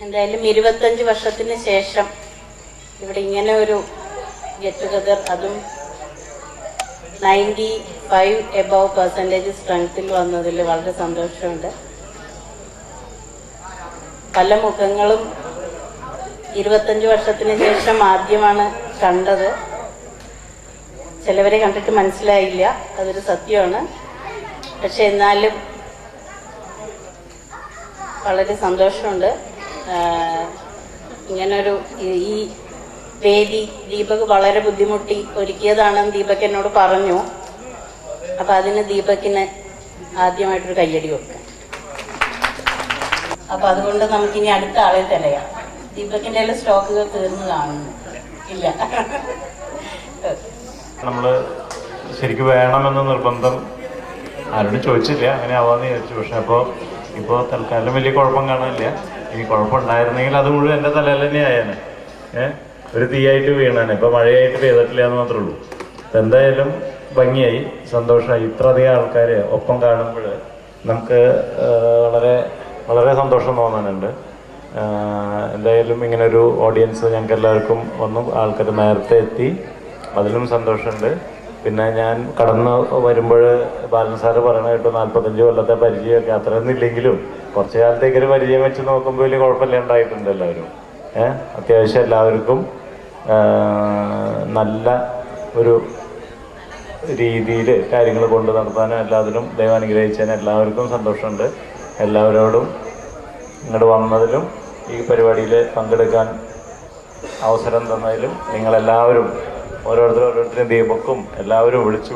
എന്തായാലും 25 വർഷത്തിന് ശേഷം ഇവിടെ ഇങ്ങനെ ഒരു ഗെറ്റ് ടുഗദർ, അതും 95% സ്ട്രെങ്ത്തിൽ വന്നതിൽ വളരെ സന്തോഷമുണ്ട്. പല മുഖങ്ങളും 25 വർഷത്തിന് ശേഷം ആദ്യമാണ് കണ്ടത്. ചിലവരെ കണ്ടിട്ട് മനസ്സിലായില്ല, അതൊരു സത്യമാണ്. പക്ഷെ എന്നാലും വളരെ സന്തോഷമുണ്ട്. ഇങ്ങനൊരു ഈ വേദി ദീപക് വളരെ ബുദ്ധിമുട്ടി ഒരുക്കിയതാണെന്ന് ദീപക് എന്നോട് പറഞ്ഞു. അപ്പം അതിന് ദീപകിന് ആദ്യമായിട്ടൊരു കയ്യടി കൊടുക്കാം. അപ്പം അതുകൊണ്ട് നമുക്കിനി അടുത്ത ആളെ തിരയാം. ദീപകിൻ്റെ എല്ലാം സ്റ്റോക്കുകൾ തീർന്നു കാണുന്നു ഇല്ല. നമ്മള് ശരിക്കും വേണമെന്ന് നിർബന്ധം ആരോടും ചോദിച്ചില്ല, അങ്ങനെ ആവാന്ന് വിചാരിച്ചു. പക്ഷെ ഇപ്പോൾ തൽക്കാലം വലിയ കുഴപ്പം കാണാനില്ല. ഇനി കുഴപ്പമുണ്ടായിരുന്നെങ്കിൽ അത് മുഴുവൻ എൻ്റെ തലയിൽ തന്നെ ആയേനെ. ഒരു തീയായിട്ട് വീണാനെ. ഇപ്പോൾ മഴയായിട്ട് പെയ്തിട്ടില്ല എന്ന് മാത്രമേ ഉള്ളൂ. അപ്പം എന്തായാലും ഭംഗിയായി, സന്തോഷമായി. ഇത്രയധികം ആൾക്കാർ ഒപ്പം കാണുമ്പോൾ നമുക്ക് വളരെ വളരെ സന്തോഷം തോന്നാനുണ്ട്. എന്തായാലും ഇങ്ങനൊരു ഓഡിയൻസ് ഞങ്ങൾക്ക് എല്ലാവർക്കും വന്നു. ആൾക്കാർ നേരത്തെ എത്തി, അതിലും സന്തോഷമുണ്ട്. പിന്നെ ഞാൻ കടന്ന് വരുമ്പോൾ ബാലൻ സാറ് പറയണ കേട്ടു 45 കൊല്ലത്തെ പരിചയമൊക്കെ അത്രയൊന്നും ഇല്ലെങ്കിലും കുറച്ച് കാലത്തേക്കൊരു പരിചയം വെച്ച് നോക്കുമ്പോൾ വലിയ കുഴപ്പമില്ല ഉണ്ടായിട്ടുണ്ട് എല്ലാവരും. അത്യാവശ്യം എല്ലാവർക്കും നല്ല ഒരു രീതിയിൽ കാര്യങ്ങൾ കൊണ്ട് നടത്താനും എല്ലാത്തിനും ദൈവം അനുഗ്രഹിച്ചതിന് എല്ലാവർക്കും സന്തോഷമുണ്ട്. എല്ലാവരോടും ഇങ്ങോട്ട് വന്നതിലും ഈ പരിപാടിയിൽ പങ്കെടുക്കാൻ അവസരം തന്നതിലും നിങ്ങളെല്ലാവരും ഓരോരുത്തരും ദീപക്കും എല്ലാവരും വിളിച്ച്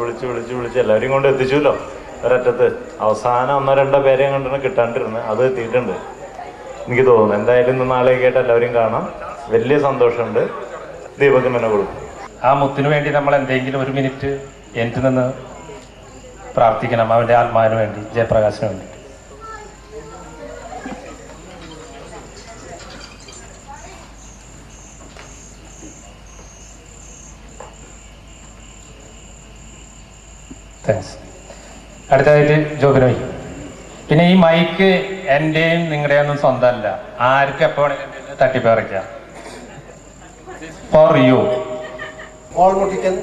എല്ലാവരും കൊണ്ട് എത്തിച്ചുല്ലോ ഒരറ്റത്ത്. അവസാനം 1-2 പേരെയും കൊണ്ടാണ് കിട്ടാണ്ടിരുന്നത്, അത് എത്തിയിട്ടുണ്ട് എനിക്ക് തോന്നുന്നു. എന്തായാലും ഇന്ന് നാളെയൊക്കെ ആയിട്ട് എല്ലാവരും കാണാം. വലിയ സന്തോഷമുണ്ട്. ദീപകിന് തന്നെ കൊടുക്കും. ആ മുത്തിന് വേണ്ടി നമ്മൾ എന്തെങ്കിലും 1 മിനിറ്റ് എനിക്ക് നിന്ന് പ്രാർത്ഥിക്കണം. അവൻ്റെ ആത്മാവിന് വേണ്ടി, ജയപ്രകാശിന് വേണ്ടി. താങ്ക്സ്. അടുത്തതായിട്ട് ജോബിനോയ്. പിന്നെ ഈ മൈക്ക് എൻ്റെയും നിങ്ങളുടെയൊന്നും സ്വന്തമല്ല, ആർക്കും എപ്പോൾ തട്ടിപ്പറിക്കാം. For you. ഓൾമൊട്ടിക്കൻ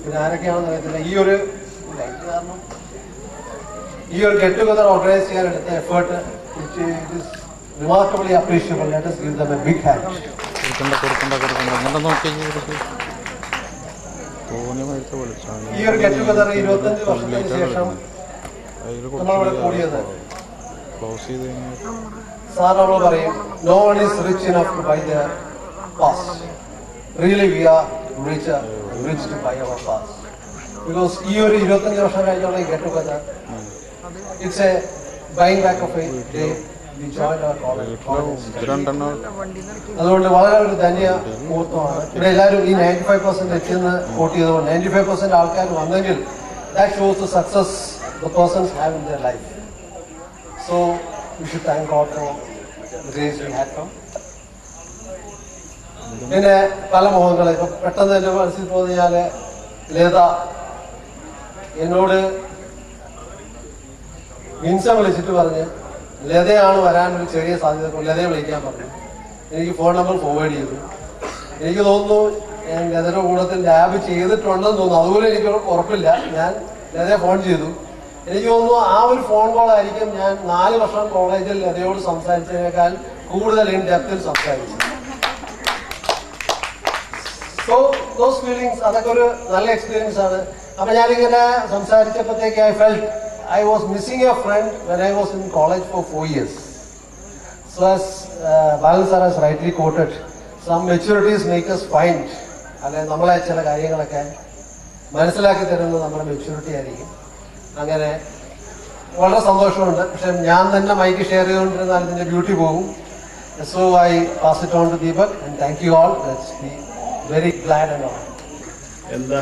പിന്നെ ആരൊക്കെയാണെന്ന് അറിയത്തില്ല. ഈ ഒരു ഗെറ്റ് ടുഗദർ ഓർഗനൈസ് ചെയ്യാൻ എടുത്ത effort റിമാർക്കബിളി appreciable. Let us give them a big hand. ഈ ഒരു ഗെറ്റ് ടുഗദർ 25 വർഷത്തിന് ശേഷം നമ്മളിവിടെ കൂടിയത്. സാർ നമ്മൾ പറയും no one is rich enough to buy their past. Really we are rich to buy our past. Because ഈ ഒരു 25 വർഷം കഴിഞ്ഞുള്ള ഈ get together it's a buying back of a day we joined our college. അതുകൊണ്ട് വളരെ ഒരു ധന്യ മുഹൂർത്തമാണ്. ഇവിടെ എല്ലാവരും ഈ 95% എത്തിയെന്ന് വോട്ട് ചെയ്തതുകൊണ്ട് 95% ആൾക്കാർ വന്നെങ്കിൽ that shows the success the persons have in their life. So we should thank God for the grace we had from. പിന്നെ പല മുഖങ്ങൾ ഇപ്പം പെട്ടെന്ന് എൻ്റെ മനസ്സിൽ തോന്നിയാൽ ലത എന്നോട് മിൻസ വിളിച്ചിട്ട് പറഞ്ഞ് ലതയാണ് വരാനൊരു ചെറിയ സാധ്യത, ലതയെ വിളിക്കാൻ പറഞ്ഞു. എനിക്ക് ഫോൺ നമ്പർ ഫോർവേഡ് ചെയ്തു. എനിക്ക് തോന്നുന്നു ഞാൻ ലതയുടെ കൂട്ടത്തിൽ ലാബ് ചെയ്തിട്ടുണ്ടെന്ന് തോന്നുന്നു, അതുപോലെ എനിക്ക് ഉറപ്പില്ല. ഞാൻ ലതയെ ഫോൺ ചെയ്തു. എനിക്ക് തോന്നുന്നു ആ ഒരു ഫോൺ കോൾ ആയിരിക്കും ഞാൻ 4 വർഷം കോളേജിൽ ലതയോട് സംസാരിച്ചതിനേക്കാൾ കൂടുതൽ ഇൻ ഡെപ്തിൽ സംസാരിച്ചു. സോ ദോസ് ഫീലിങ്സ് അതൊക്കെ ഒരു നല്ല എക്സ്പീരിയൻസ് ആണ്. അപ്പം ഞാനിങ്ങനെ സംസാരിച്ചപ്പോഴത്തേക്ക് I was missing a friend when I was in college for 4 years. So as Balan sir has rightly quoted, some maturities make us find. അല്ലെ നമ്മളെ ചില കാര്യങ്ങളൊക്കെ മനസ്സിലാക്കി തരുന്നത് നമ്മുടെ മെച്യൂരിറ്റി ആയിരിക്കും. അങ്ങനെ വളരെ സന്തോഷമുണ്ട്. പക്ഷെ ഞാൻ തന്നെ മൈക്ക് ഷെയർ ചെയ്തുകൊണ്ടിരുന്നാൽ ഇതിൻ്റെ ബ്യൂട്ടി പോകും. So I pass it on to Deepak and thank you all. Let's be very glad and all. എന്താ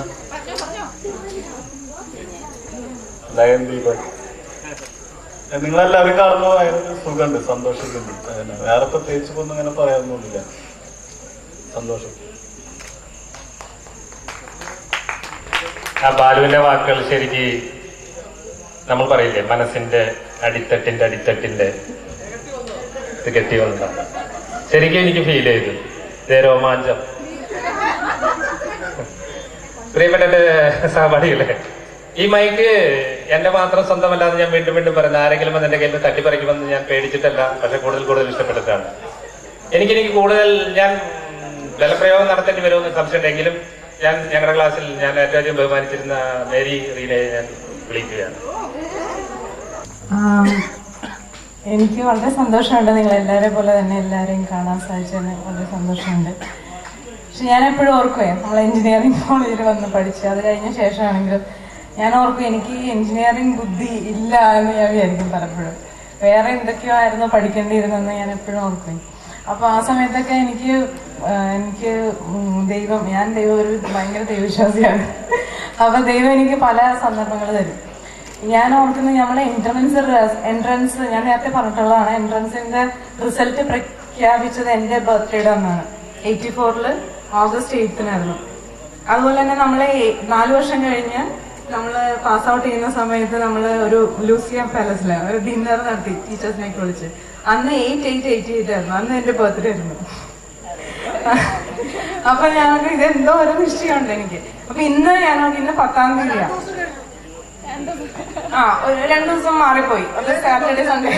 ലയൻ ദീപക് നിങ്ങളെല്ലാവരും കാണുമ്പോൾ അതിനൊരു സുഖമുണ്ട്, സന്തോഷമുണ്ട്. വേറെ പ്രത്യേകിച്ച് ഒന്നും ഇങ്ങനെ പറയാനൊന്നുമില്ല. സന്തോഷം. ആ ബാലുവിന്റെ വാക്കുകൾ ശരിക്ക് നമ്മൾ പറയില്ലേ, മനസ്സിന്റെ അടിത്തട്ടിന്റെ ഇത് കെട്ടി വന്നതാണ്. ശരിക്കും എനിക്ക് ഫീൽ ചെയ്തു രോമാഞ്ചം. പ്രിയപ്പെട്ട സഹപാഠികളെ, ഈ മൈക്ക് എന്റെ മാത്രം സ്വന്തമല്ലാതെ ഞാൻ വീണ്ടും വീണ്ടും പറയുന്നത്, ആരെങ്കിലും എന്റെ കയ്യിൽ നിന്ന് തട്ടിപ്പറിക്കുമെന്ന് ഞാൻ പേടിച്ചിട്ടല്ല, പക്ഷെ കൂടുതൽ ഇഷ്ടപ്പെട്ടിട്ടാണ്. എനിക്ക് കൂടുതൽ ഞാൻ ബലപ്രയോഗം നടത്തേണ്ടി വരുമെന്ന് സംശയമുണ്ടെങ്കിലും ഞങ്ങളുടെ ക്ലാസ്സിൽ ഞാൻ ഏറ്റവും അധികം ബഹുമാനിച്ചിരുന്ന മേരി റീനയെ ഞാൻ വിളിക്കുകയാണ്. എനിക്ക് വളരെ സന്തോഷമുണ്ട് നിങ്ങൾ എല്ലാവരെയും പോലെ തന്നെ എല്ലാവരെയും കാണാൻ സാധിച്ചതിന് വളരെ സന്തോഷമുണ്ട്. പക്ഷെ ഞാൻ എപ്പോഴും ഓർക്കുവേ, നമ്മൾ എഞ്ചിനീയറിംഗ് കോളേജിൽ വന്ന് പഠിച്ച് അത് കഴിഞ്ഞ ശേഷമാണെങ്കിലും ഞാൻ ഓർക്കും എനിക്ക് എഞ്ചിനീയറിംഗ് ബുദ്ധി ഇല്ല എന്ന് ഞാൻ വിചാരിക്കും പലപ്പോഴും. വേറെ എന്തൊക്കെയോ ആയിരുന്നു പഠിക്കേണ്ടിയിരുന്നെന്ന് ഞാൻ എപ്പോഴും ഓർക്കും. അപ്പോൾ ആ സമയത്തൊക്കെ എനിക്ക് ഞാൻ ദൈവം ഒരു ഭയങ്കര ദൈവവിശ്വാസിയാണ്. അപ്പോൾ ദൈവം എനിക്ക് പല സന്ദർഭങ്ങൾ തരും. ഞാൻ ഓർക്കുന്നത് നമ്മളെ എൻട്രൻസ് ഞാൻ നേരത്തെ പറഞ്ഞിട്ടുള്ളതാണ്. എൻട്രൻസിന്റെ റിസൾട്ട് പ്രഖ്യാപിച്ചത് എൻ്റെ ബർത്ത്ഡേയുടെ അന്നാണ്. 84 ഓഗസ്റ്റ് 8 അതുപോലെ തന്നെ നമ്മളെ 4 വർഷം കഴിഞ്ഞ് നമ്മൾ പാസ് ഔട്ട് ചെയ്യുന്ന സമയത്ത് നമ്മൾ ഒരു ലൂസിയ പാലസില് ഒരു ഡിന്നർ നടത്തി ടീച്ചേഴ്സിനെയൊക്കെ വിളിച്ച്. അന്ന് 8/8/88 ആയിരുന്നു. അന്ന് എൻ്റെ ബർത്ത്ഡേ ആയിരുന്നു. അപ്പൊ ഞാൻ ഇതെന്തോ ഒരു നിശ്ചയമുണ്ട് എനിക്ക്. അപ്പൊ ഇന്ന് 10-ാം തീയതിയാണ്. ഒരു 2 ദിവസം മാറിപ്പോയി. ഒരു സാറ്റർഡേ സൺഡേ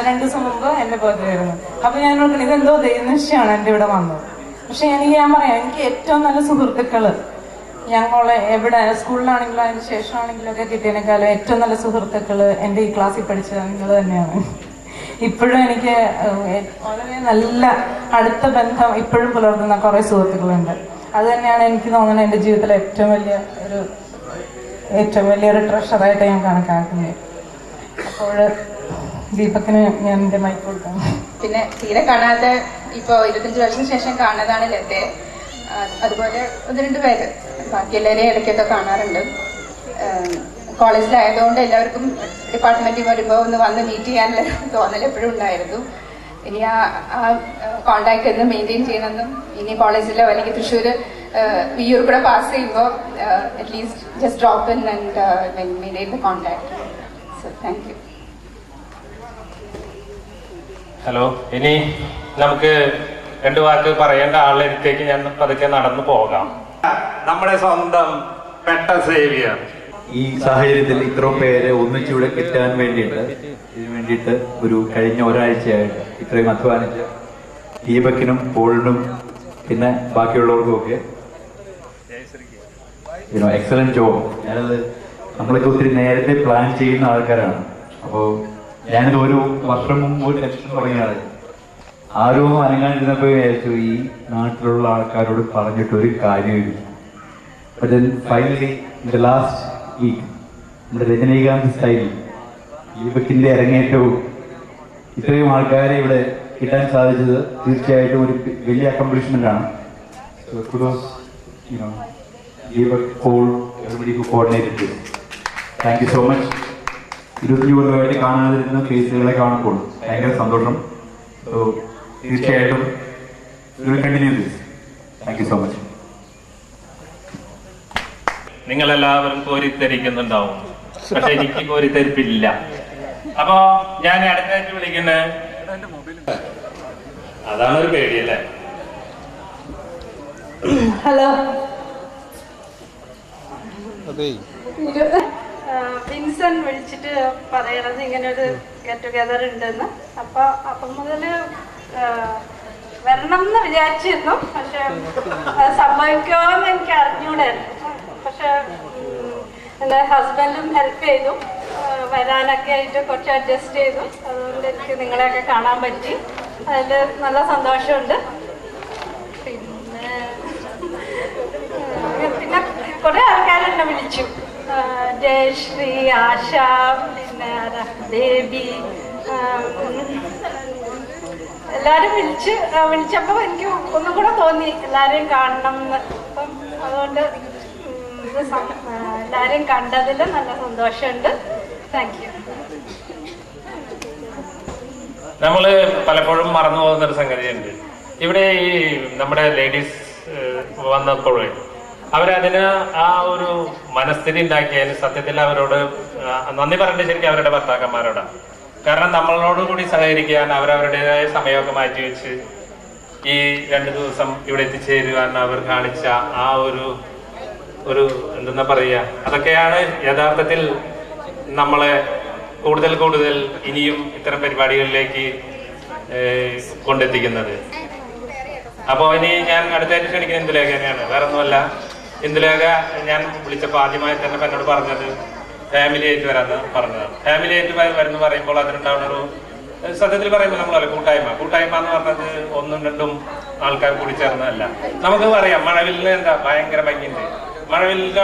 2 ദിവസം മുമ്പ് എന്റെ ബർത്ത്ഡേ ആയിരുന്നു. അപ്പൊ ഞാൻ നോക്കണം ഇതെന്തോ ദൈവനിശ്ചയമാണ് എന്റെ ഇവിടെ വന്നത്. പക്ഷെ ഞാൻ പറയാം, എനിക്ക് ഏറ്റവും നല്ല സുഹൃത്തുക്കള് ഞങ്ങളെ എവിടെ സ്കൂളിലാണെങ്കിലും അതിന് ശേഷമാണെങ്കിലും ഒക്കെ കിട്ടിയതിനേക്കാളും ഏറ്റവും നല്ല സുഹൃത്തുക്കള് എന്റെ ഈ ക്ലാസ്സിൽ പഠിച്ച നിങ്ങൾ തന്നെയാണ്. ഇപ്പോഴും എനിക്ക് വളരെ നല്ല അടുത്ത ബന്ധം ഇപ്പോഴും പുലർത്തുന്ന കുറെ സുഹൃത്തുക്കളുണ്ട്. അത് തന്നെയാണ് എനിക്ക് തോന്നുന്നത് എന്റെ ജീവിതത്തിലെ ഏറ്റവും വലിയൊരു ട്രഷറായിട്ട് ഞാൻ കണക്കാക്കുന്നത്. അപ്പോൾ ദീപക്കിന് ഞാൻ എന്റെ മൈക്ക് കൊടുക്കാം. പിന്നെ തീരെ കാണാതെ ഇപ്പൊ 25 വർഷത്തിന് ശേഷം കാണുന്നതാണ് ലതയെ. അതുപോലെ 1-2 പേര്, ബാക്കി എല്ലാവരെയും ഇടയ്ക്കൊക്കെ കാണാറുണ്ട്. കോളേജിലായതുകൊണ്ട് എല്ലാവർക്കും ഡിപ്പാർട്ട്മെന്റിൽ വരുമ്പോൾ ഒന്ന് വന്ന് മീറ്റ് ചെയ്യാനുള്ള തോന്നൽ എപ്പോഴും ഉണ്ടായിരുന്നു. ഇനി ആ കോണ്ടാക്ട് എന്ന് മെയിൻറ്റെയിൻ ചെയ്യണമെന്നും ഇനി കോളേജിലോ അല്ലെങ്കിൽ തൃശ്ശൂർ വിയ്യൂർ കൂടെ പാസ് ചെയ്യുമ്പോൾ at least just drop in and maintain the contact. So thank you. Hello, ഇനി നമുക്ക് 2 വാക്ക് പറയേണ്ട ആളിലേക്ക് ഞാൻ പതുക്കെ നടന്നു പോകാം. നമ്മുടെ സ്വന്തം പെട്ട സേവിയർ. ഈ സാഹചര്യത്തിൽ ഇത്രയും പേരെ ഒന്നിച്ചിവിടെ കിട്ടാൻ വേണ്ടിയിട്ട് ഒരു കഴിഞ്ഞ ഒരാഴ്ചയായിട്ട് ഇത്രയും അധ്വാനിച്ച ദീപക്കിനും പോളിനും പിന്നെ ബാക്കിയുള്ളവർക്കും ഒക്കെ എക്സലന്റ് ജോബ്. നമ്മളൊക്കെ ഒത്തിരി നേരത്തെ പ്ലാൻ ചെയ്യുന്ന ആൾക്കാരാണ്. അപ്പോൾ ഞാനിത് 1 വർഷം മുമ്പ് ഒരു ടെൻഷൻ തുടങ്ങിയാണ്. ആരും അനങ്ങാണ്ടിരുന്നപ്പോൾ വിചാരിച്ചു ഈ നാട്ടിലുള്ള ആൾക്കാരോട് പറഞ്ഞിട്ട് ഒരു കാര്യമില്ല. But then finally in the last week നമ്മുടെ രജനീകാന്ത് സ്റ്റൈലിൽ ദീപക്കിന്റെ അരങ്ങേറ്റവും ഇത്രയും ആൾക്കാരെ ഇവിടെ കിട്ടാൻ സാധിച്ചത് തീർച്ചയായിട്ടും ഒരു വലിയ അക്കംപ്ലിഷ്മെന്റ് ആണ്. Deepak, Paul, everybody who coordinated this. Thank you so much. 23 കൊല്ലമായിട്ട് കാണാതിരുന്ന ഫേസുകളെ കാണുമ്പോൾ ഭയങ്കര സന്തോഷം. സോ തീർച്ചയായിട്ടും continue this. Thank you so much. നിങ്ങളെല്ലാവരും കോരിത്തരിക്കുന്നുണ്ടാവും, പക്ഷെ എനിക്ക് കോരിത്തരിപ്പില്ല. അപ്പൊ ഞാൻ അടുത്തായിട്ട് വിളിക്കുന്ന അതാണ് ഒരു പേടിയല്ലേ. ഹലോ, വിൻസൺ വിളിച്ചിട്ട് പറയണത് ഇങ്ങനെ ഒരു ഗെറ്റ് ടുഗെദർ ഉണ്ടെന്ന്. അപ്പം മുതല് വരണം എന്ന് വിചാരിച്ചിരുന്നു. പക്ഷെ സംഭവിക്കുമോ എന്ന് എനിക്ക് അറിഞ്ഞൂടായിരുന്നു. പക്ഷെ എൻ്റെ ഹസ്ബൻഡും ഹെൽപ്പ് ചെയ്തു, വരാനൊക്കെ ആയിട്ട് കുറച്ച് അഡ്ജസ്റ്റ് ചെയ്തു. അതുകൊണ്ട് എനിക്ക് നിങ്ങളെയൊക്കെ കാണാൻ പറ്റി. അതിൽ നല്ല സന്തോഷമുണ്ട്. പിന്നെ കുറെ ആൾക്കാരെന്നെ വിളിച്ചു. ജയശ്രീ, ആശ, പിന്നെ ബേബി, എല്ലാരും വിളിച്ചപ്പോ എനിക്ക് ഒന്നും കൂടെ തോന്നി എല്ലാരെയും കാണണം എന്ന്. അപ്പം അതുകൊണ്ട് എല്ലാരെയും കണ്ടതിൽ നല്ല സന്തോഷമുണ്ട്. Thank you. നമ്മള് പലപ്പോഴും മറന്നു പോകുന്നൊരു സംഗതിയുണ്ട്. ഇവിടെ ഈ നമ്മുടെ ലേഡീസ് വന്നപ്പോഴേ അവരതിന് ആ ഒരു മനസ്ഥിതി ഉണ്ടാക്കിയതിന് സത്യത്തിൽ അവരോട് നന്ദി പറയേണ്ടത് ശരിക്കും അവരുടെ ഭർത്താക്കന്മാരോടാണ്. കാരണം നമ്മളോട് കൂടി സഹകരിക്കാൻ അവരവരുടേതായ സമയമൊക്കെ മാറ്റിവെച്ച് ഈ 2 ദിവസം ഇവിടെ എത്തിച്ചേരുവാൻ അവർ കാണിച്ച ആ ഒരു എന്തെന്നാ പറയുക, അതൊക്കെയാണ് യഥാർത്ഥത്തിൽ നമ്മളെ കൂടുതൽ ഇനിയും ഇത്തരം പരിപാടികളിലേക്ക് കൊണ്ടെത്തിക്കുന്നത്. അപ്പോൾ ഇനി ഞാൻ അടുത്തായിട്ട് ക്ഷണിക്കുന്ന ഇന്ദുലേഖ തന്നെയാണ്. വേറെ ഒന്നുമല്ല, ഇന്ദുലേഖ ഞാൻ വിളിച്ചപ്പോൾ ആദ്യമായി തന്നെ എന്നോട് പറഞ്ഞത് ഫാമിലി ആയിട്ട് വരാന്ന് പറഞ്ഞതാണ്. ഫാമിലി ആയിട്ട് വരുന്ന പറയുമ്പോൾ അതിനുണ്ടാവുന്ന ഒരു സത്യത്തിൽ പറയുമ്പോൾ നമ്മളല്ല കൂട്ടായ്മ എന്ന് പറഞ്ഞത് 1ഉം 2ഉം ആൾക്കാർ കൂടി ചേർന്നതല്ല. നമുക്ക് പറയാം മഴവില്ലിന് എന്താ ഭയങ്കര ഭംഗിയുണ്ട്. മഴവില്ലിന്റെ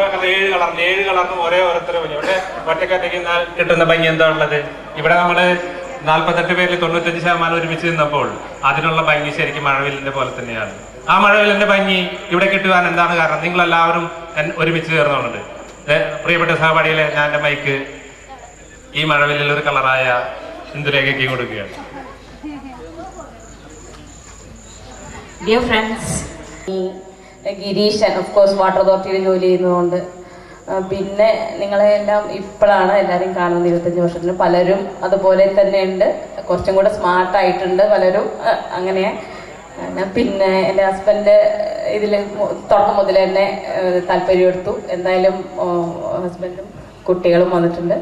7 കളറിന് ഓരോരുത്തരും ഇവിടെ ഒറ്റക്കൊറ്റയ്ക്ക് കിട്ടുന്ന ഭംഗി എന്താ ഉള്ളത്? ഇവിടെ നമ്മള് 48 പേരിൽ 95% ഒരുമിച്ച് നിന്നപ്പോൾ അതിനുള്ള ഭംഗി ശരിക്കും മഴവില്ലിന്റെ പോലെ തന്നെയാണ്. ആ മഴവില്ലിന്റെ ഭംഗി ഇവിടെ കിട്ടുവാൻ എന്താണ് കാരണം? നിങ്ങളെല്ലാവരും ഒരുമിച്ച് ചേർന്നുകൊണ്ട് പ്രിയപ്പെട്ട സഹപാഠികളെ, ഞാൻ എൻ്റെ മൈക്ക് ഈ മഴവില്ലിൽ ഒരു കളറായ ഇന്ദുലേഖയ്ക്ക് കൊടുക്കുകയാണ്. Dear friends, Girish of course water അതോറിറ്റിയിൽ ജോലി ചെയ്യുന്നതുകൊണ്ട് പിന്നെ നിങ്ങളെ എല്ലാം ഇപ്പോഴാണ് എല്ലാവരും കാണുന്നത്. 25 വർഷത്തിന് പലരും അതുപോലെ തന്നെ ഉണ്ട്, കുറച്ചും കൂടെ സ്മാർട്ടായിട്ടുണ്ട് പലരും. അങ്ങനെ പിന്നെ എൻ്റെ ഹസ്ബൻഡ് ഇതിൽ തുടക്കം മുതൽ തന്നെ താല്പര്യമെടുത്തു. എന്തായാലും ഹസ്ബൻഡും കുട്ടികളും വന്നിട്ടുണ്ട്.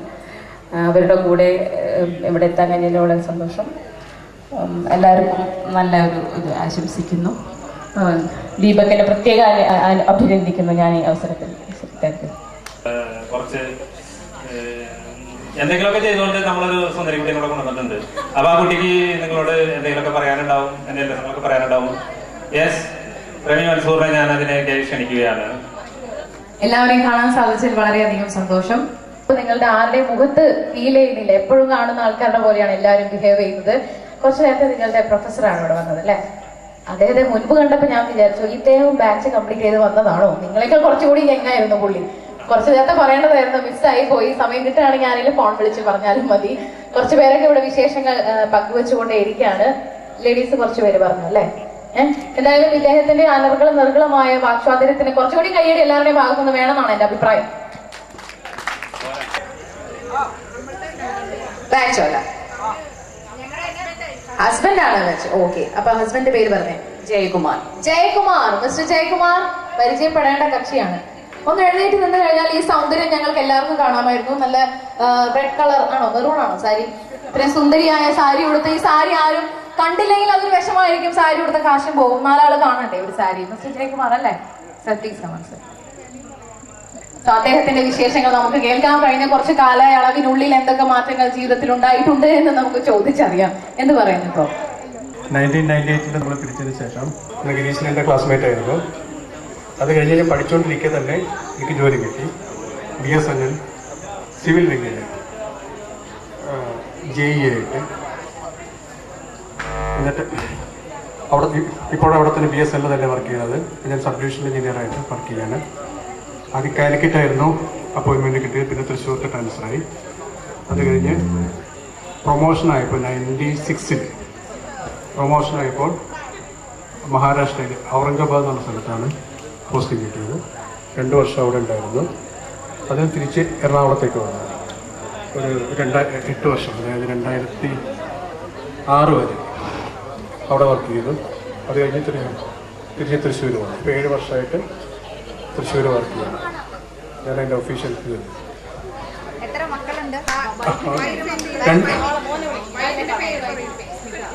അവരുടെ കൂടെ ഇവിടെ എത്താൻ കഴിഞ്ഞതിൽ വളരെ സന്തോഷം. എല്ലാവർക്കും നല്ല ഒരു ഇത് ആശംസിക്കുന്നു. ദീപകിനെ പ്രത്യേക അഭിനന്ദിക്കുന്നു ഞാൻ ഈ അവസരത്തിൽ. കുറച്ച് എന്തെങ്കിലുമൊക്കെ ചെയ്തുകൊണ്ട് നമ്മളൊരു സുന്ദരി കുട്ടിയെ കൂടെ കൊണ്ടുവന്നിട്ടുണ്ട്. അപ്പൊ ആ കുട്ടിക്ക് നിങ്ങളോട് എന്തെങ്കിലുമൊക്കെ പറയാനുണ്ടാവും, എന്തെങ്കിലുമൊക്കെ പറയാനുണ്ടാവും. യെസ്, റമി മൻസൂറിനെ ഞാൻ അതിലേക്ക് ക്ഷണിക്കുകയാണ്. എല്ലാവരെയും കാണാൻ സാധിച്ചതിൽ വളരെയധികം സന്തോഷം. നിങ്ങളുടെ ആരുടെയും മുഖത്ത് ഫീൽ ചെയ്യുന്നില്ല, എപ്പോഴും കാണുന്ന ആൾക്കാരുടെ പോലെയാണ് എല്ലാവരും ബിഹേവ് ചെയ്യുന്നത്. കുറച്ചു നേരത്തെ നിങ്ങളുടെ പ്രൊഫസറാണ് ഇവിടെ വന്നത് അല്ലേ? അദ്ദേഹത്തെ മുൻപ് കണ്ടപ്പോൾ ഞാൻ വിചാരിച്ചു ഇദ്ദേഹം ബാച്ച് കംപ്ലീറ്റ് ചെയ്ത് വന്നതാണോ? നിങ്ങളെക്കാൾ കുറച്ചുകൂടി എങ്ങായിരുന്നു പുള്ളി. കുറച്ചു നേരത്തെ പറയേണ്ടതായിരുന്നു, മിസ്സായി പോയി. സമയം കിട്ടുകയാണെങ്കിൽ ആരെങ്കിലും ഫോൺ വിളിച്ച് പറഞ്ഞാലും മതി. കുറച്ചു പേരൊക്കെ ഇവിടെ വിശേഷങ്ങൾ പങ്കുവെച്ചുകൊണ്ടേ ഇരിക്കുകയാണ്. ലേഡീസ് കുറച്ചു പേര് പറഞ്ഞു അല്ലേ? എന്തായാലും ഇദ്ദേഹത്തിന്റെ അനർഗളം നിർഗളമായ വാക്സ്വാതന്ത്ര്യത്തിന് കുറച്ചുകൂടി കയ്യടി എല്ലാവരുടെയും ഭാഗത്തുനിന്ന് വേണമെന്നാണ് എന്റെ അഭിപ്രായം. ബാച്ചോല്ല, ഹസ്ബൻഡാണ് ബാച്ച്. ഓക്കെ, അപ്പൊ ഹസ്ബൻഡിന്റെ പേര് പറഞ്ഞേ. ജയകുമാർ. മിസ്റ്റർ ജയകുമാർ പരിചയപ്പെടേണ്ട കക്ഷിയാണ്. ഒന്ന് എഴുന്നേറ്റ് നിന്ന് കഴിഞ്ഞാൽ ഈ സൗന്ദര്യം ഞങ്ങൾക്ക് എല്ലാവർക്കും കാണാമായിരുന്നു. നല്ല റെഡ് കളർ ആണോ മെറൂൺ ആണോ സാരി? ഇത്രയും സുന്ദരിയായ സാരി ഉടുത്ത് ഈ സാരി ആരും കണ്ടില്ലെങ്കിൽ അതൊരു വിഷമായിരിക്കും. സാരി ഉടുത്ത കാശും പോകും, 4 ആള് കാണണ്ടേ ഒരു സാരി. മിസ്റ്റർ ജയകുമാർ അല്ലേ? Sir please come on sir. അദ്ദേഹത്തിന്റെ വിശേഷങ്ങൾ നമുക്ക് കേൾക്കാൻ. കഴിഞ്ഞ കുറച്ച് കാലയളവിനുള്ളിൽ എന്തൊക്കെ മാറ്റങ്ങൾ ജീവിതത്തിൽ ഉണ്ടായിട്ടുണ്ട് എന്ന് നമുക്ക് ചോദിച്ചറിയാം. എന്ത് പറയുന്നു ഇപ്പോ? 1998 നമ്മൾ പിരിച്ചതിന് ശേഷം ഗിരീഷിന് എൻ്റെ ക്ലാസ്മേറ്റ് ആയിരുന്നു. അത് കഴിഞ്ഞ് ഞാൻ പഠിച്ചുകൊണ്ടിരിക്കെ തന്നെ എനിക്ക് ജോലി കിട്ടി. BSNL സിവിൽ വിങ്ങിൽ JE ആയിട്ട്. എന്നിട്ട് അവിടെ തന്നെ BSNL തന്നെ വർക്ക് ചെയ്യുന്നത്. ഞാൻ സബ് ഡിവിഷണൽ എഞ്ചിനീയറായിട്ട് വർക്ക് ചെയ്യാണ്. ആദ്യം കാലിക്കറ്റായിരുന്നു അപ്പോയിൻമെൻറ്റ് കിട്ടിയത്, പിന്നെ തൃശ്ശൂർക്ക് ട്രാൻസ്ഫറായി. അത് കഴിഞ്ഞ് പ്രൊമോഷനായപ്പോൾ 96 പ്രൊമോഷനായപ്പോൾ മഹാരാഷ്ട്രയിൽ ഔറംഗാബാദ് എന്നുള്ള സ്ഥലത്താണ് പോസ്റ്റിംഗ് കിട്ടിയത്. 2 വർഷം അവിടെ ഉണ്ടായിരുന്നു. അതിന് തിരിച്ച് എറണാകുളത്തേക്ക് വന്നു. ഒരു 8 വർഷം, അതായത് 2006 വരെ അവിടെ വർക്ക് ചെയ്തു. അത് കഴിഞ്ഞ് തിരിച്ച് തൃശ്ശൂർ വന്നു. ഇപ്പോൾ 7 വർഷമായിട്ട് തൃശ്ശൂർ വർക്ക് ചെയ്യണം. ഞാൻ എൻ്റെ ഒഫീഷ്യൽ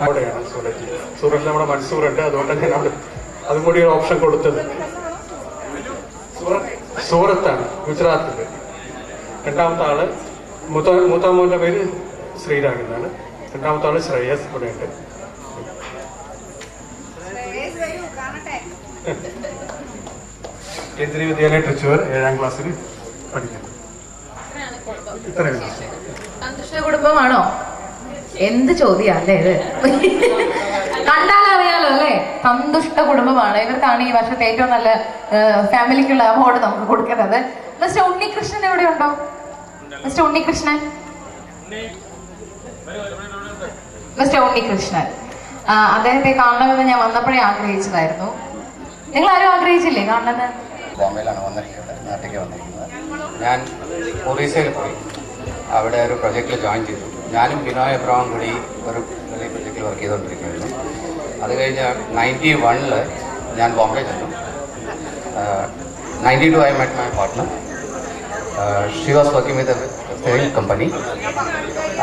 അവിടെയാണ് സൂറത്തിൽ നമ്മുടെ മൻസൂറുണ്ട്. അതുകൊണ്ടാണ് ഞാൻ അവിടെ അതും കൂടി ഒരു ഓപ്ഷൻ കൊടുത്തത്. സൂറത്താണ്, ഗുജറാത്തിൽ. രണ്ടാമത്തെ ആള് മൂത്താം മോൻ്റെ പേര് ശ്രീരാഗ് എന്നാണ്. രണ്ടാമത്തെ ആള് ശ്രേയസ് ഇവിടെയുണ്ട്. കേന്ദ്രീയ വിദ്യാലയ തൃശ്ശൂർ 7ാം ക്ലാസ്സിൽ പഠിക്കുന്നു. ഇത്രയും സന്തുഷ്ട കുടുംബമാണോ? എന്ത് ചോദ്യല്ലേ ഇത്? കണ്ടാലറിയാലോ അല്ലേ? സന്തുഷ്ട കുടുംബമാണ്. ഇവർക്കാണ് ഈ വർഷത്തെ ഏറ്റവും നല്ല ഫാമിലിക്കുള്ള അവാർഡ് നമുക്ക് കൊടുക്കുന്നത്. മിസ്റ്റർ ഉണ്ണികൃഷ്ണൻ എവിടെ ഉണ്ടോ? മിസ്റ്റർ ഉണ്ണികൃഷ്ണൻ അദ്ദേഹത്തെ കാണണമെന്ന് ഞാൻ വന്നപ്പോഴേ ആഗ്രഹിച്ചതായിരുന്നു. നിങ്ങൾ ആരും ആഗ്രഹിച്ചില്ലേ കാണണമെന്ന്? ബോംബെയിലാണ് വന്നിരിക്കുന്നത്, നാട്ടിലേക്ക് വന്നിരിക്കുന്നത്. ഞാൻ ഒറീസയിൽ പോയി അവിടെ ഒരു പ്രൊജക്റ്റിൽ ജോയിൻ ചെയ്തു. ഞാനും ബിനോയ് എബ്രഹാം കൂടി ഒരു വലിയ പ്രൊജക്റ്റിൽ വർക്ക് ചെയ്തുകൊണ്ടിരിക്കുകയായിരുന്നു. അത് കഴിഞ്ഞ് 91 ഞാൻ ബോംബെ ചെന്നു. 92 I met my partner. She was working with a saving company.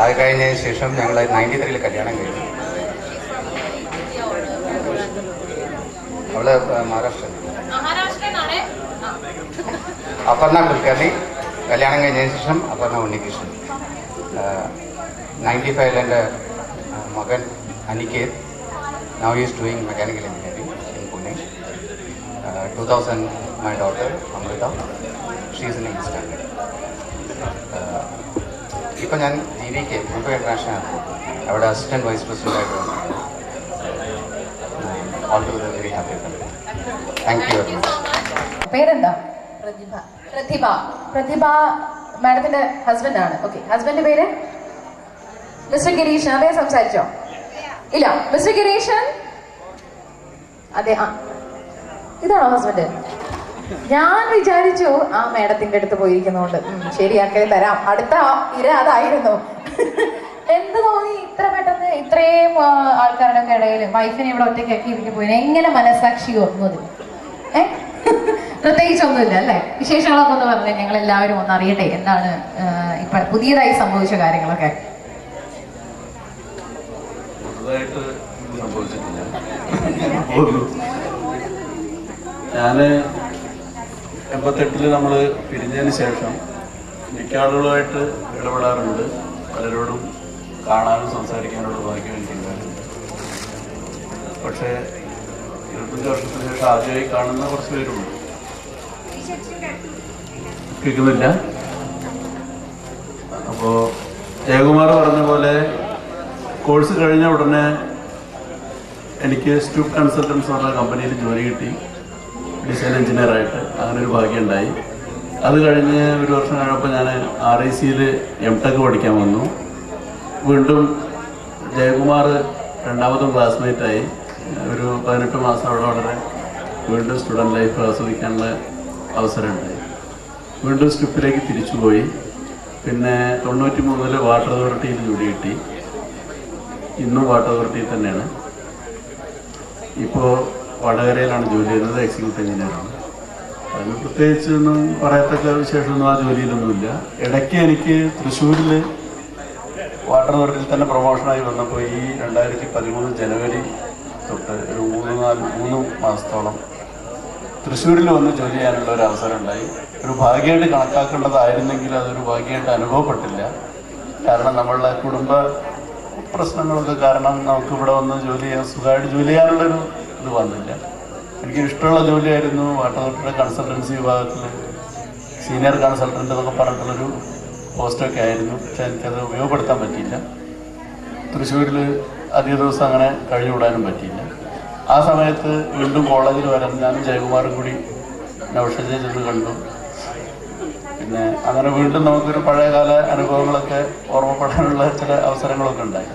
അത് കഴിഞ്ഞതിന് ശേഷം ഞങ്ങൾ 93 കല്യാണം കഴിഞ്ഞു. അവള് മഹാരാഷ്ട്രനാണ്. അപർണ കുൽക്കർണി. കല്യാണം കഴിഞ്ഞതിന് ശേഷം അപർണ ഉണ്ണികൃഷ്ണൻ. 95 എൻ്റെ മകൻ Aniket. Now he is doing mechanical engineering in Pune. 2000 my daughter Amrita. She is in 8th standard. ഇപ്പോൾ ഞാൻ GVK മുംബൈ ഇന്റർനാഷണൽ അവിടെ അസിസ്റ്റന്റ് വൈസ് പ്രസിഡന്റ് ആയിട്ട് വന്നിട്ടുണ്ട്. All together very happy. Thank you very much. പേരെന്താ? പ്രതിഭ. പ്രതിഭ മാഡത്തിന്റെ ഹസ്ബൻഡ് ആണ്. ഓക്കെ, ഹസ്ബൻഡ് പേര് mister Gireeshan. അതേ സംസാരിച്ചോ? ഇല്ല, മിസ്റ്റർ ഗിരീഷൻ. അതെ, ആ ഇതാണോ ഹസ്ബൻഡ്? ഞാൻ വിചാരിച്ചു ആ മാഡത്തിന്റെ അടുത്ത് പോയിരിക്കുന്നോണ്ട് ശരിയാക്കി തരാം. അടുത്ത ഇര അതായിരുന്നു. എന്ത് തോന്നി ഇത്ര പെട്ടെന്ന് ഇത്രയും ആൾക്കാരുടെ ഒക്കെ ഇടയിൽ വൈഫിനെ ഇവിടെ ഒറ്റയ്ക്കാക്കി ഇരിക്കും പോയി? എങ്ങനെ മനസാക്ഷി ഓർമ്മത്? പ്രത്യേകിച്ചൊന്നുമില്ല അല്ലേ? വിശേഷങ്ങളൊക്കെ ഒന്ന് പറഞ്ഞേ, ഞങ്ങൾ എല്ലാവരും ഒന്ന് അറിയട്ടെ എന്താണ് ഇപ്പൊ പുതിയതായി സംഭവിച്ച കാര്യങ്ങളൊക്കെ. ഞാന് 88 നമ്മൾ പിരിഞ്ഞതിന് ശേഷം മിക്ക ആളുകളുമായിട്ട് ഇടപെടാറുണ്ട്. പലരോടും കാണാനും സംസാരിക്കാനുള്ള ഭാഗ്യം എനിക്കുണ്ടായിട്ടുണ്ട്. പക്ഷേ 25 വർഷത്തിന് ശേഷം ആദ്യമായി കാണുന്ന കുറച്ച് പേരുണ്ട്. കേൾക്കുന്നില്ല? അപ്പോൾ ജയകുമാർ പറഞ്ഞ പോലെ കോഴ്സ് കഴിഞ്ഞ ഉടനെ എനിക്ക് സ്റ്റുപ്പ് കൺസൾട്ടൻസ് പറഞ്ഞ കമ്പനിയിൽ ജോലി കിട്ടി, ഡിസൈൻ എഞ്ചിനീയറായിട്ട്. അങ്ങനെ ഒരു ഭാഗ്യം ഉണ്ടായി. അത് കഴിഞ്ഞ് ഒരു വർഷം കഴിഞ്ഞപ്പോൾ ഞാൻ RICയിൽ MTech പഠിക്കാൻ വന്നു. വീണ്ടും ജയകുമാർ രണ്ടാമതും ക്ലാസ്മേറ്റായി. ഒരു 18 മാസം അവിടെ വളരെ വീണ്ടും സ്റ്റുഡൻറ് ലൈഫ് ആസ്വദിക്കാനുള്ള അവസരം ഉണ്ടായി. വീണ്ടും സ്റ്റുപ്പിലേക്ക് തിരിച്ചുപോയി. പിന്നെ 93 വാട്ടർ അതോറിറ്റിയിൽ ജോലി കിട്ടി. ഇന്നും വാട്ടർ അതോറിറ്റിയിൽ തന്നെയാണ്. ഇപ്പോൾ വടകരയിലാണ് ജോലി ചെയ്യുന്നത്, എക്സിക്യൂട്ടീവ് എഞ്ചിനീയറാണ്. അതിന് പ്രത്യേകിച്ചൊന്നും പറയത്തക്ക വിശേഷമൊന്നും ആ ജോലിയിലൊന്നുമില്ല. ഇടയ്ക്ക് എനിക്ക് തൃശ്ശൂരിൽ വാട്ടർ അതോറിറ്റിയിൽ തന്നെ പ്രൊമോഷനായി വന്നപ്പോൾ ഈ 2013 ജനുവരി തൊട്ട് ഒരു 3 മാസത്തോളം തൃശ്ശൂരിൽ വന്ന് ജോലി ചെയ്യാനുള്ള ഒരു അവസരം ഉണ്ടായി. ഒരു ഭാഗ്യമായിട്ട് കണക്കാക്കേണ്ടതായിരുന്നെങ്കിൽ അതൊരു ഭാഗ്യമായിട്ട് അനുഭവപ്പെട്ടില്ല. കാരണം നമ്മളുടെ കുടുംബ പ്രശ്നങ്ങളൊക്കെ കാരണം നമുക്ക് ഇവിടെ വന്ന് ജോലി ചെയ്യാൻ സുഖമായിട്ട് ജോലി ചെയ്യാനുള്ളൊരു ഇത് വന്നില്ല. എനിക്ക് ഇഷ്ടമുള്ള ജോലിയായിരുന്നു. വാട്ടർ അതോറിറ്റിയുടെ കൺസൾട്ടൻസി വിഭാഗത്തിൽ സീനിയർ കൺസൾട്ടൻ്റ് എന്നൊക്കെ പറഞ്ഞിട്ടുള്ളൊരു പോസ്റ്റൊക്കെ ആയിരുന്നു. പക്ഷെ എനിക്കത് ഉപയോഗപ്പെടുത്താൻ പറ്റിയില്ല. തൃശ്ശൂരിൽ അധിക ദിവസം അങ്ങനെ കഴിഞ്ഞുകൂടാനും പറ്റിയില്ല. ആ സമയത്ത് വീണ്ടും കോളേജിൽ വരാൻ ഞാനും ജയകുമാറും കൂടി നൗഷജയെ ചെന്ന് കണ്ടു. പിന്നെ അങ്ങനെ വീണ്ടും നമുക്കൊരു പഴയകാല അനുഭവങ്ങളൊക്കെ ഓർമ്മപ്പെടാനുള്ള ചില അവസരങ്ങളൊക്കെ ഉണ്ടായി.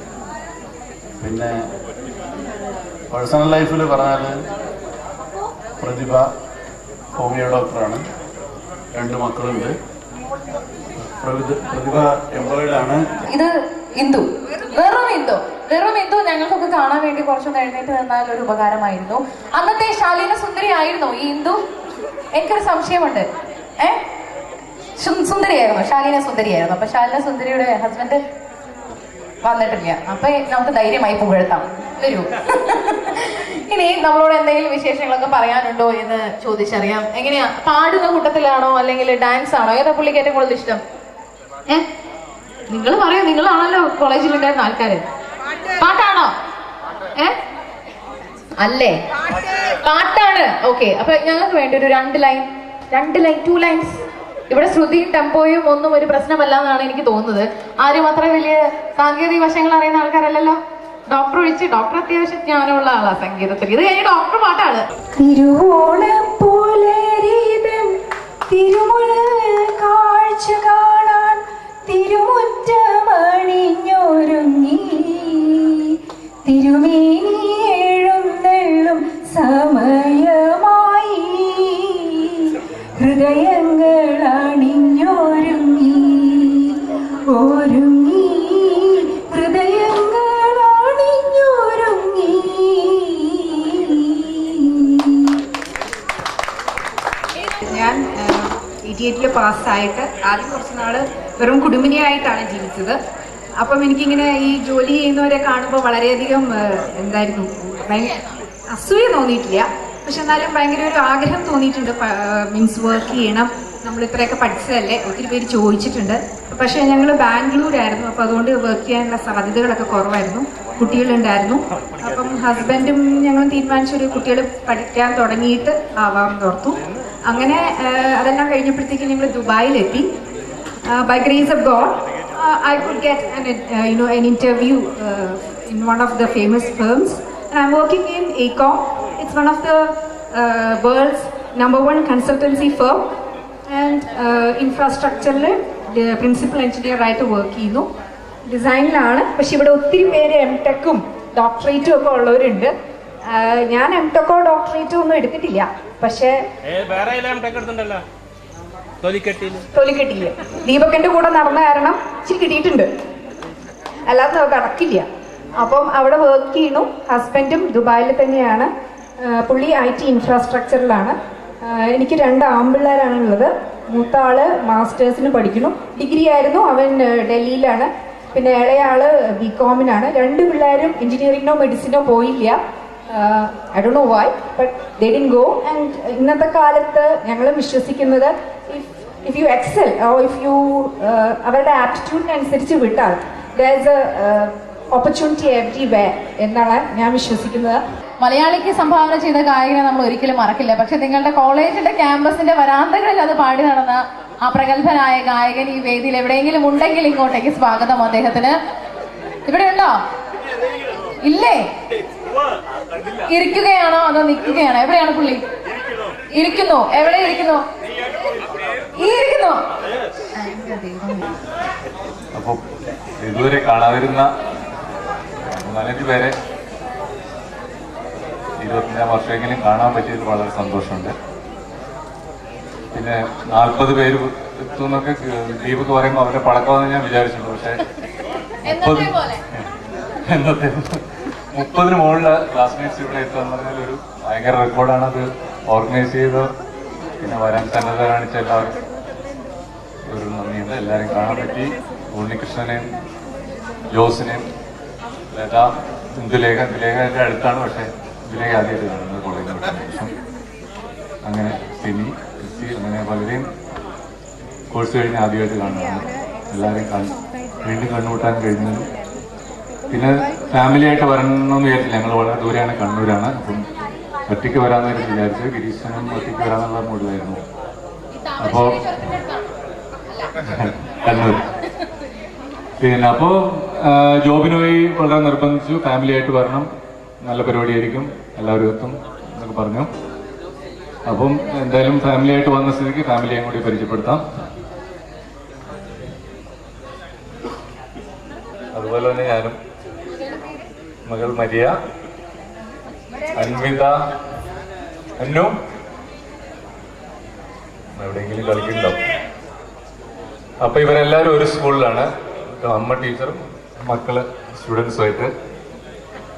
പിന്നെ പേഴ്സണൽ ലൈഫിൽ പറഞ്ഞാൽ പ്രതിഭ ഹോമിയോ ഡോക്ടറാണ്. 2 മക്കളുണ്ട്. പ്രതിഭ എംപ്ലോയിഡാണ്. ഇത് ഇന്ദു, വെറും ഇന്ദു ഞങ്ങൾക്കൊക്കെ കാണാൻ വേണ്ടി കുറച്ചൊന്ന് എഴുന്നേറ്റ് നിന്നാൽ ഒരു ഉപകാരമായിരുന്നു. അന്നത്തെ ശാലീന സുന്ദരി ആയിരുന്നു ഈ ഇന്ദു? എനിക്കൊരു സംശയമുണ്ട്. സുന്ദരിയായിരുന്നു, ശാലീന സുന്ദരിയായിരുന്നു. അപ്പൊ ശാലീന സുന്ദരിയുടെ ഹസ്ബൻഡ് വന്നിട്ടില്ല. അപ്പൊ നമുക്ക് ധൈര്യമായി പുകഴ്ത്താം. വരൂ. ഇനി നമ്മളോട് എന്തെങ്കിലും വിശേഷങ്ങളൊക്കെ പറയാനുണ്ടോ എന്ന് ചോദിച്ചറിയാം. എങ്ങനെയാ, പാടുന്ന കൂട്ടത്തിലാണോ അല്ലെങ്കിൽ ഡാൻസ് ആണോ? ഏതാ പുള്ളിക്ക് ഏറ്റവും കൂടുതൽ ഇഷ്ടം? നിങ്ങൾ പറയൂ, നിങ്ങളാണല്ലോ കോളേജിലുണ്ടായിരുന്ന ആൾക്കാര്. പാട്ടാണോ? അല്ലേ? പാട്ടാണ്. ഓക്കെ, അപ്പൊ ഞങ്ങൾക്ക് വേണ്ടി ഒരു 2 ലൈൻസ്. ഇവിടെ ശ്രുതിയും ടെമ്പോയും ഒന്നും ഒരു പ്രശ്നമല്ല എന്നാണ് എനിക്ക് തോന്നുന്നത്. ആരും അത്ര വലിയ സാങ്കേതിക വശങ്ങൾ അറിയുന്ന ആൾക്കാരല്ലല്ലോ. ഡോക്ടർ ഒഴിച്ച്, ഡോക്ടർ അത്യാവശ്യം ജ്ഞാനമുള്ള ആളാ സംഗീതത്തിൽ. ഇത് കഴിഞ്ഞ് ഡോക്ടർ പാട്ടാണ്. കാഴ്ച കാണാൻ തിരുമുറ്റമണിഞ്ഞൊരുങ്ങി തിരുമേനി എഴുന്നള്ളും സമയമായി ഹൃദയങ്ങൾ അണിഞ്ഞൊരുങ്ങി ഒരുങ്ങി 88 പാസ്സായിട്ട് ആദ്യം കുറച്ച് നാൾ വെറും കുടുംബിനിയായിട്ടാണ് ജീവിച്ചത്. അപ്പം എനിക്കിങ്ങനെ ഈ ജോലി ചെയ്യുന്നവരെ കാണുമ്പോൾ വളരെയധികം എന്തായിരുന്നു അസൂയ തോന്നിയിട്ടില്ല, പക്ഷെ എന്നാലും ഭയങ്കര ഒരു ആഗ്രഹം തോന്നിയിട്ടുണ്ട്. മീൻസ് വർക്ക് ചെയ്യണം, നമ്മൾ ഇത്രയൊക്കെ പഠിച്ചതല്ലേ, ഒത്തിരി പേര് ചോദിച്ചിട്ടുണ്ട്. പക്ഷേ ഞങ്ങൾ ബാംഗ്ലൂരായിരുന്നു, അപ്പോൾ അതുകൊണ്ട് വർക്ക് ചെയ്യാനുള്ള സാധ്യതകളൊക്കെ കുറവായിരുന്നു, കുട്ടികളുണ്ടായിരുന്നു. അപ്പം ഹസ്ബൻഡും ഞങ്ങളും തീരുമാനിച്ചൊരു കുട്ടികൾ പഠിക്കാൻ തുടങ്ങിയിട്ട് ആവാമെന്ന് ഓർത്തു. അങ്ങനെ അതെല്ലാം കഴിഞ്ഞപ്പോഴത്തേക്കും ഞങ്ങൾ ദുബായിലെത്തി. By grace of God I could get an interview in one of the famous firms. And I'm working in ACOM. It's one of the world's #1 consultancy firm. And infrastructure the principal engineer ആയിട്ട് work ചെയ്യുന്നു. ഡിസൈനിലാണ്. പക്ഷെ ഇവിടെ ഒത്തിരി പേര് എംടെക്കും ഡോക്ടറേറ്റും ഒക്കെ ഉള്ളവരുണ്ട്. ഞാൻ എംടെക്കോ ഡോക്ടറേറ്റോ ഒന്നും എടുത്തിട്ടില്ല. പക്ഷേ തൊലിക്കെട്ടില്ല. ദീപകന്റെ കൂടെ നടന്ന കാരണം ഇച്ചിരി കിട്ടിയിട്ടുണ്ട്, അല്ലാതെ നടക്കില്ല. അപ്പം അവിടെ വർക്ക് ചെയ്യുന്നു. ഹസ്ബൻഡും ദുബായിൽ തന്നെയാണ്. പുള്ളി IT ഇൻഫ്രാസ്ട്രക്ചറിലാണ്. എനിക്ക് 2 ആൺപിള്ളേരാണുള്ളത്. മൂത്ത ആള് മാസ്റ്റേഴ്സിന് പഠിക്കുന്നു, ഡിഗ്രി ആയിരുന്നു, അവൻ ഡൽഹിയിലാണ്. പിന്നെ ഇളയാള് BComനാണ്. 2 പിള്ളേരും എഞ്ചിനീയറിങ്ങിനോ മെഡിസിനോ പോയില്ല. I don't know why, but they didn't go. And ഇന്നത്തെ കാലത്ത് ഞങ്ങൾ വിശ്വസിക്കുന്നത് if you excel or if you അവരുടെ ആപ്റ്റിറ്റ്യൂഡിനനുസരിച്ച് വിട്ടാൽ there is a opportunity everywhere എന്നാണ് ഞാൻ വിശ്വസിക്കുന്നത്. മലയാളിക്ക് സംഭാവന ചെയ്ത ഗായകനെ നമ്മൾ ഒരിക്കലും മറക്കില്ല. പക്ഷെ നിങ്ങളുടെ കോളേജിന്റെ ക്യാമ്പസിന്റെ വരാന്തകളിൽ അത് പാടി നടന്ന ആ പ്രഗത്ഭനായ ഗായകൻ ഈ വേദിയിൽ എവിടെയെങ്കിലും ഉണ്ടെങ്കിൽ ഇങ്ങോട്ടേക്ക് സ്വാഗതം അദ്ദേഹത്തിന്. ഇവിടെ ഉണ്ടോ? ഇല്ലേ? ഇരിക്കുകയാണോ അതോ നിൽക്കുകയാണോ? എവിടെയാണ് പുള്ളി? ഇരിക്കുന്നു. എവിടെ ഇരിക്കുന്നു? ഈ ഇരിക്കുന്നു. അപ്പോൾ ഇതുവരെ കാണാതിരുന്ന 4 പേരെ 25 വർഷമെങ്കിലും കാണാൻ പറ്റിയതിൽ വളരെ സന്തോഷമുണ്ട്. പിന്നെ 40 പേര് എത്തുമെന്നൊക്കെ ദീപക് പറയുമ്പോൾ അവരെ പടക്കമെന്ന് ഞാൻ വിചാരിച്ചിട്ടുണ്ട്. പക്ഷേ 30 മുകളിലെ ക്ലാസ്മേറ്റ്സ് ഇവിടെ എത്തുക പറഞ്ഞാൽ ഒരു ഭയങ്കര റെക്കോർഡാണ്. അത് ഓർഗനൈസ് ചെയ്ത് പിന്നെ വരാൻ സന്നദ്ധ കാണിച്ച എല്ലാവർക്കും ഒരു നന്ദിയുണ്ട്. എല്ലാവരും കാണാൻ പറ്റി. ഉണ്ണികൃഷ്ണനെയും ജോസിനെയും ലത, ഇന്ദുലേഖൻ്റെ അടുത്താണ്, പക്ഷേ ഇന്ദുലേഖ ആദ്യമായിട്ട് കാണുന്നത് കോളേജിൽ ശേഷം. അങ്ങനെ സിനി, ക്രിസ്റ്റി, അങ്ങനെ പലരെയും കോഴ്സ് കഴിഞ്ഞ് ആദ്യമായിട്ട് കാണുന്നതാണ്. എല്ലാവരെയും വീണ്ടും കണ്ടുമുട്ടാൻ കഴിഞ്ഞത്. പിന്നെ ഫാമിലി ആയിട്ട് വരണമെന്ന് വിചാരിച്ചില്ല. ഞങ്ങൾ വളരെ ദൂരെയാണ്, കണ്ണൂരാണ്. അപ്പം ഒറ്റയ്ക്ക് വരാമെന്ന് വിചാരിച്ചത്. ഗിരീശനും ഒറ്റയ്ക്ക് വരാമെന്നുള്ള മൂഡിലായിരുന്നു. അപ്പോൾ കണ്ണൂർ പിന്നെ അപ്പോൾ ജോബിനുമായി വളരെ നിർബന്ധിച്ചു, ഫാമിലി ആയിട്ട് വരണം, നല്ല പരിപാടിയായിരിക്കും, എല്ലാവരും എത്തും എന്നൊക്കെ പറഞ്ഞു. അപ്പം എന്തായാലും ഫാമിലി ആയിട്ട് വന്ന സ്ഥിതിക്ക് ഫാമിലിയെയും കൂടി പരിചയപ്പെടുത്താം. അതുപോലെ തന്നെ ഞാനും, മകൾ മരിയ, അൻവിത, അന്നു എവിടെയെങ്കിലും കളിക്കുന്നുണ്ടാവും. അപ്പൊ ഇവരെല്ലാവരും ഒരു സ്കൂളിലാണ്. അമ്മ ടീച്ചറും മക്കള് സ്റ്റുഡൻസുമായിട്ട്.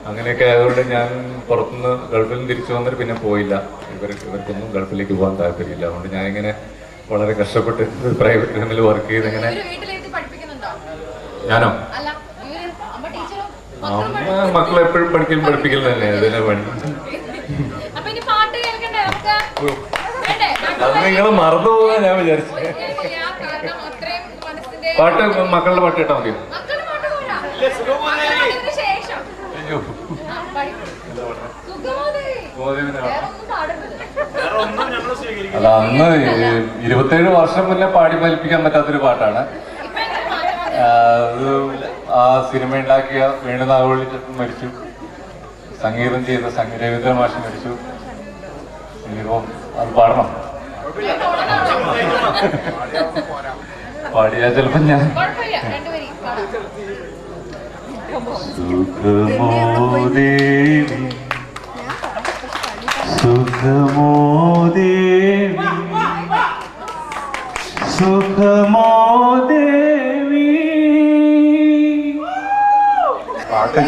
അങ്ങനെയൊക്കെ ആയതുകൊണ്ട് ഞാൻ പുറത്തുനിന്ന് ഗൾഫിൽ നിന്ന് തിരിച്ചു വന്നിട്ട് പിന്നെ പോയില്ല. ഇവർക്കൊന്നും ഗൾഫിലേക്ക് പോകാൻ താല്പര്യമില്ല. അതുകൊണ്ട് ഞാനിങ്ങനെ വളരെ കഷ്ടപ്പെട്ട് പ്രൈവറ്റ് ഫാമിൽ വർക്ക് ചെയ്ത് ഇങ്ങനെ. ഞാനോ? അമ്മ മക്കളെ എപ്പോഴും പഠിപ്പിക്കൽ തന്നെ അതിനെ വേണ്ടി. അത് നിങ്ങൾ മറന്നുപോകാൻ ഞാൻ വിചാരിച്ചു. പാട്ട് മക്കളുടെ പാട്ട് കേട്ടാ മതിയോ? അയ്യോ, അല്ല, അന്ന് 27 വർഷം മുന്നേ പാടി ഫലിപ്പിക്കാൻ പറ്റാത്തൊരു പാട്ടാണ്. അത് ആ സിനിമ ഉണ്ടാക്കിയ വേണുനാഗവള്ളി മരിച്ചു, സംഗീതം ചെയ്ത രവീന്ദ്ര മാഷ് മരിച്ചു. ഇനിയിപ്പോ അത് പാടണം. പാടിയാ ചിലപ്പോ ഞാൻ പാട്ട്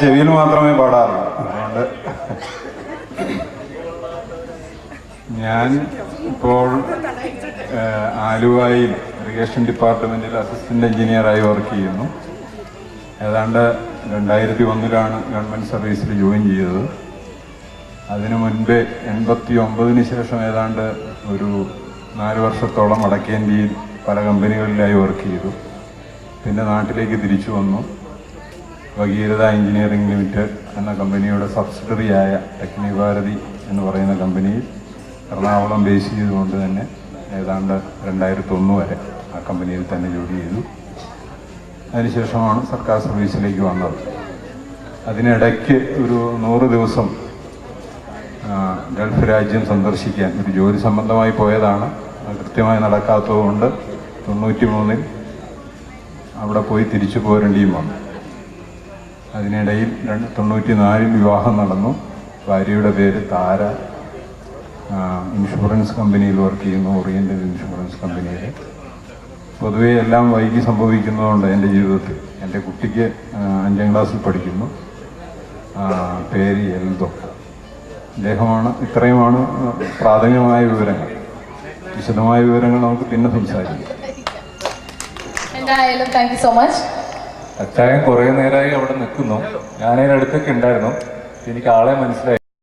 ചെവിയിൽ മാത്രമേ പാടാറുള്ളൂ. അതുകൊണ്ട് ഞാൻ ഇപ്പോൾ ആലുവയിൽ ഇറിഗേഷൻ ഡിപ്പാർട്ട്മെൻറ്റിൽ അസിസ്റ്റൻ്റ് എഞ്ചിനീയറായി വർക്ക് ചെയ്യുന്നു. ഏതാണ്ട് 2001 ഗവൺമെൻറ് സർവീസിൽ ജോയിൻ ചെയ്തത്. അതിനു മുൻപേ 89 ശേഷം ഏതാണ്ട് ഒരു 4 വർഷത്തോളം വടക്കേന്ത്യയിൽ പല കമ്പനികളിലായി വർക്ക് ചെയ്തു. പിന്നെ നാട്ടിലേക്ക് തിരിച്ചു വന്നു. ഭഗീരഥ എഞ്ചിനീയറിംഗ് ലിമിറ്റഡ് എന്ന കമ്പനിയുടെ സബ്സിഡറിയായ ടെക്നി ഭാരതി എന്ന് പറയുന്ന കമ്പനിയിൽ എറണാകുളം ബേസ് ചെയ്തുകൊണ്ട് തന്നെ ഏതാണ്ട് 2001 വരെ ആ കമ്പനിയിൽ തന്നെ ജോലി ചെയ്തു. അതിനുശേഷമാണ് സർക്കാർ സർവീസിലേക്ക് വന്നത്. അതിനിടയ്ക്ക് ഒരു 100 ദിവസം ഗൾഫ് രാജ്യം സന്ദർശിക്കാൻ ഒരു ജോലി സംബന്ധമായി പോയതാണ്. കൃത്യമായി നടക്കാത്തതുകൊണ്ട് 93 അവിടെ പോയി തിരിച്ചു പോരേണ്ടിയും വന്നു. അതിനിടയിൽ 94 വിവാഹം നടന്നു. ഭാര്യയുടെ പേര് താര. ഇൻഷുറൻസ് കമ്പനിയിൽ വർക്ക് ചെയ്യുന്നു, ഓറിയൻ്റൽ ഇൻഷുറൻസ് കമ്പനിയിൽ. പൊതുവേ എല്ലാം വൈകി സംഭവിക്കുന്നതുകൊണ്ട് എൻ്റെ ജീവിതത്തിൽ എൻ്റെ കുട്ടിക്ക് 5ാം ക്ലാസ്സിൽ പഠിക്കുന്നു. പേര് എൽദോ. അദ്ദേഹമാണ്. ഇത്രയുമാണ് പ്രാഥമികമായ വിവരങ്ങൾ. വിശദമായ വിവരങ്ങൾ നമുക്ക് പിന്നെ സംസാരിക്കാം. എന്തായാലും താങ്ക് യു സോ മച്ച്. അച്ചായൻ കുറേ നേരമായി അവിടെ നിൽക്കുന്നു. ഞാനതിനടുത്തൊക്കെ ഉണ്ടായിരുന്നു. എനിക്ക് ആളെ മനസ്സിലായി.